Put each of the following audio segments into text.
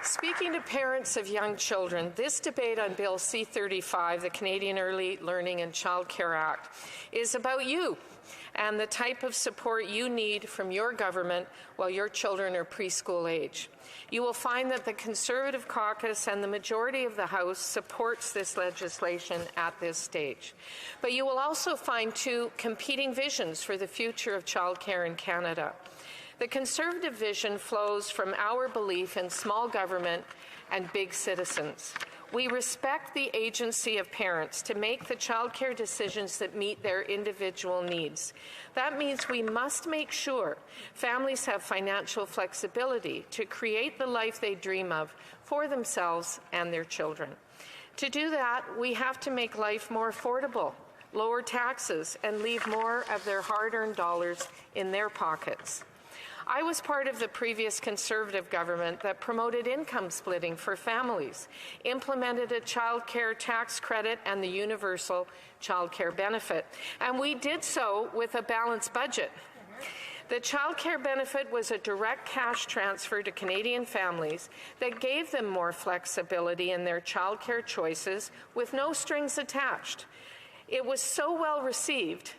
Speaking to parents of young children, this debate on Bill C-35, the Canadian Early Learning and Childcare Act, is about you and the type of support you need from your government while your children are preschool age. You will find that the Conservative caucus and the majority of the House supports this legislation at this stage. But you will also find two competing visions for the future of childcare in Canada. The Conservative vision flows from our belief in small government and big citizens. We respect the agency of parents to make the childcare decisions that meet their individual needs. That means we must make sure families have financial flexibility to create the life they dream of for themselves and their children. To do that, we have to make life more affordable, lower taxes, and leave more of their hard-earned dollars in their pockets. I was part of the previous Conservative government that promoted income splitting for families, implemented a child care tax credit and the universal child care benefit, and we did so with a balanced budget. The child care benefit was a direct cash transfer to Canadian families that gave them more flexibility in their child care choices with no strings attached. It was so well received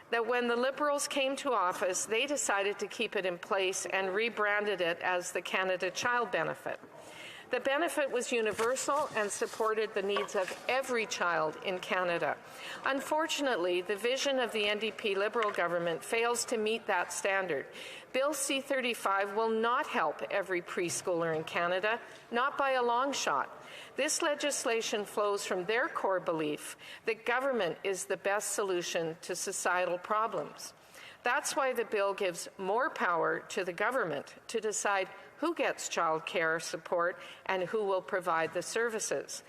that when the Liberals came to office, they decided to keep it in place and rebranded it as the Canada Child Benefit. The benefit was universal and supported the needs of every child in Canada. Unfortunately, the vision of the NDP Liberal government fails to meet that standard. Bill C-35 will not help every preschooler in Canada, not by a long shot. This legislation flows from their core belief that government is the best solution to societal problems. That's why the bill gives more power to the government to decide who gets child care support and who will provide the services.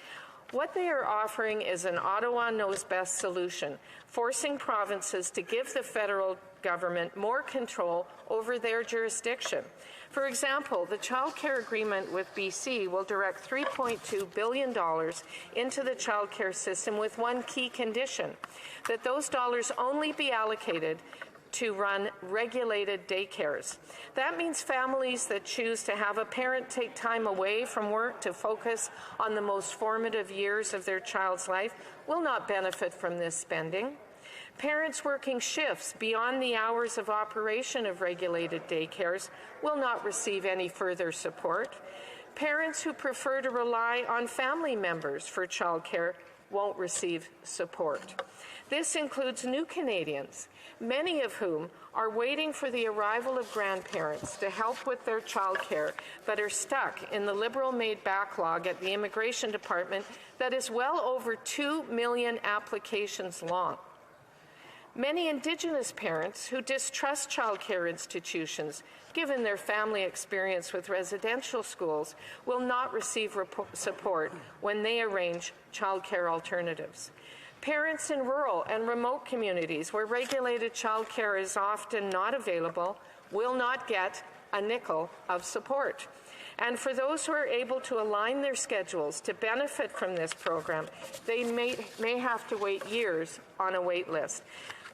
What they are offering is an Ottawa knows best solution, forcing provinces to give the federal government more control over their jurisdiction. For example, the child care agreement with BC will direct $3.2 billion into the child care system with one key condition, that those dollars only be allocated to run regulated daycares. That means families that choose to have a parent take time away from work to focus on the most formative years of their child's life will not benefit from this spending. Parents working shifts beyond the hours of operation of regulated daycares will not receive any further support. Parents who prefer to rely on family members for childcare won't receive support. This includes new Canadians, many of whom are waiting for the arrival of grandparents to help with their childcare, but are stuck in the Liberal-made backlog at the Immigration Department that is well over 2 million applications long. Many Indigenous parents who distrust childcare institutions, given their family experience with residential schools, will not receive support when they arrange childcare alternatives. Parents in rural and remote communities where regulated childcare is often not available will not get a nickel of support. And for those who are able to align their schedules to benefit from this program, they may have to wait years on a wait list.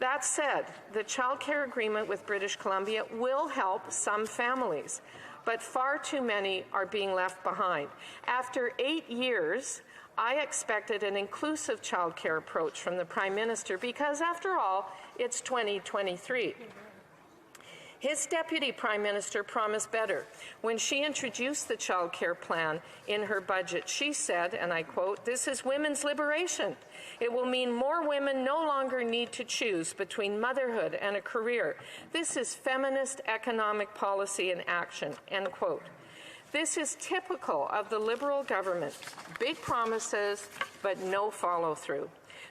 That said, the childcare agreement with British Columbia will help some families, but far too many are being left behind. After 8 years, I expected an inclusive childcare approach from the Prime Minister because, after all, it's 2023. His Deputy Prime Minister promised better. When she introduced the child care plan in her budget, she said, and I quote, "This is women's liberation. It will mean more women no longer need to choose between motherhood and a career. This is feminist economic policy in action," end quote. This is typical of the Liberal government. Big promises, but no follow-through.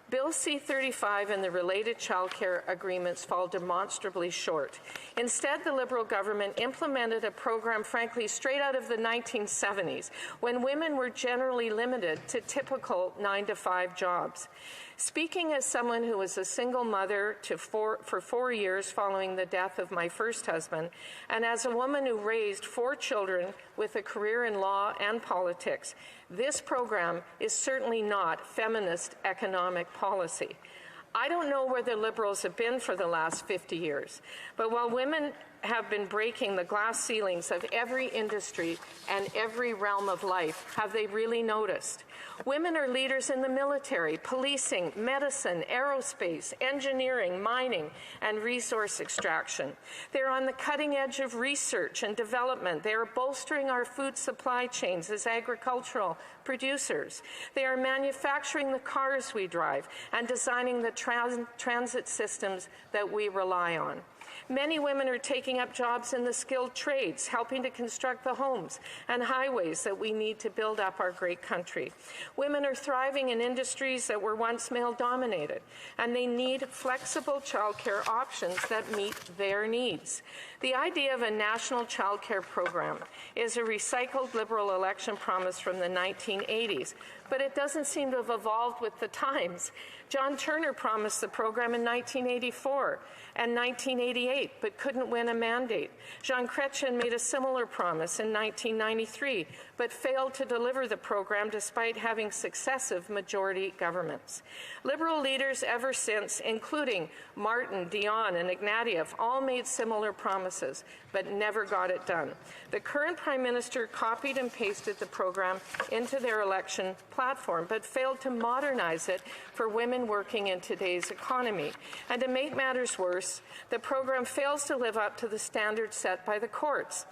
Bill C-35 and the related childcare agreements fall demonstrably short. Instead, the Liberal government implemented a program, frankly, straight out of the 1970s, when women were generally limited to typical 9-to-5 jobs. Speaking as someone who was a single mother for 4 years following the death of my first husband, and as a woman who raised 4 children with a career in law and politics, this program is certainly not feminist economic policy. I don't know where the Liberals have been for the last 50 years, but while women have been breaking the glass ceilings of every industry and every realm of life. Have they really noticed? Women are leaders in the military, policing, medicine, aerospace, engineering, mining, and resource extraction. They're on the cutting edge of research and development. They are bolstering our food supply chains as agricultural producers. They are manufacturing the cars we drive and designing the transit systems that we rely on. Many women are taking up jobs in the skilled trades, helping to construct the homes and highways that we need to build up our great country. Women are thriving in industries that were once male-dominated, and they need flexible childcare options that meet their needs. The idea of a national childcare program is a recycled Liberal election promise from the 1980s, but it doesn't seem to have evolved with the times. John Turner promised the program in 1984 and 1988, but couldn't win a mandate. Jean Chrétien made a similar promise in 1993, but failed to deliver the program despite having successive majority governments. Liberal leaders ever since, including Martin, Dion, and Ignatieff, all made similar promises, but never got it done. The current Prime Minister copied and pasted the program into their election platform, but failed to modernize it for women working in today's economy. And to make matters worse, the program fails to live up to the standards set by the courts.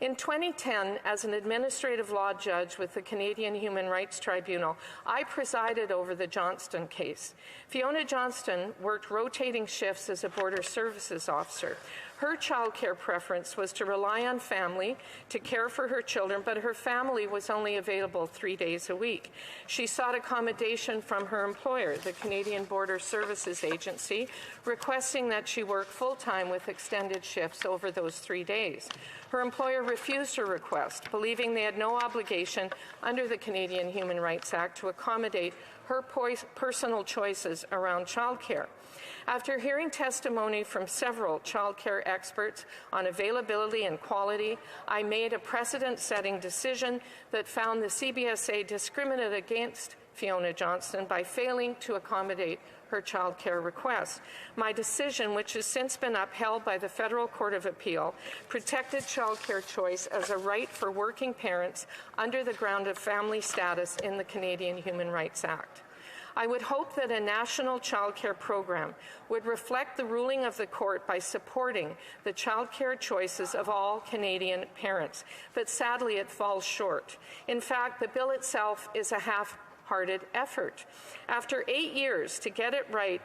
In 2010, as an administrative law judge with the Canadian Human Rights Tribunal, I presided over the Johnston case. Fiona Johnston worked rotating shifts as a border services officer. Her childcare preference was to rely on family to care for her children, but her family was only available 3 days a week. She sought accommodation from her employer, the Canadian Border Services Agency, requesting that she work full-time with extended shifts over those 3 days. Her employer refused her request, believing they had no obligation under the Canadian Human Rights Act to accommodate her personal choices around childcare. After hearing testimony from several childcare experts on availability and quality, I made a precedent-setting decision that found the CBSA discriminated against Fiona Johnston by failing to accommodate her childcare request. My decision, which has since been upheld by the Federal Court of Appeal, protected childcare choice as a right for working parents under the ground of family status in the Canadian Human Rights Act. I would hope that a national childcare program would reflect the ruling of the court by supporting the childcare choices of all Canadian parents, but sadly it falls short. In fact, the bill itself is a half-hearted effort. After 8 years to get it right,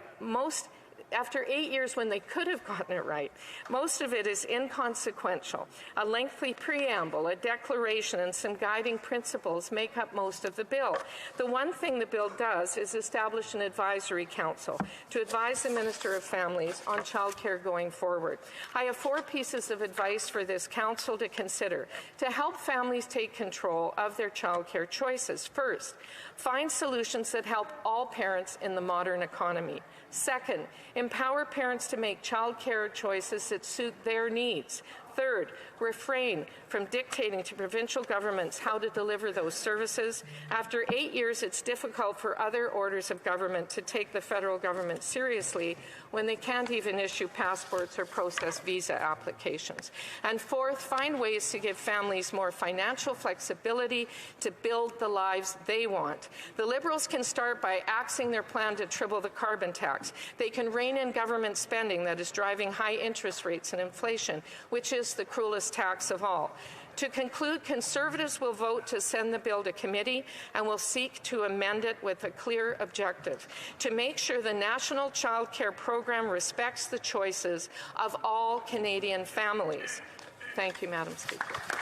after 8 years when they could have gotten it right, most of it is inconsequential. A lengthy preamble, a declaration, and some guiding principles make up most of the bill. The one thing the bill does is establish an advisory council to advise the Minister of Families on childcare going forward. I have 4 pieces of advice for this council to consider to help families take control of their childcare choices. First, find solutions that help all parents in the modern economy. Second, empower parents to make childcare choices that suit their needs. Third, refrain from dictating to provincial governments how to deliver those services. After 8 years, it's difficult for other orders of government to take the federal government seriously when they can't even issue passports or process visa applications. And fourth, find ways to give families more financial flexibility to build the lives they want. The Liberals can start by axing their plan to triple the carbon tax. They can rein in government spending that is driving high interest rates and inflation, which is the cruelest tax of all. To conclude, Conservatives will vote to send the bill to committee and will seek to amend it with a clear objective, to make sure the National Child Care Program respects the choices of all Canadian families. Thank you, Madam Speaker.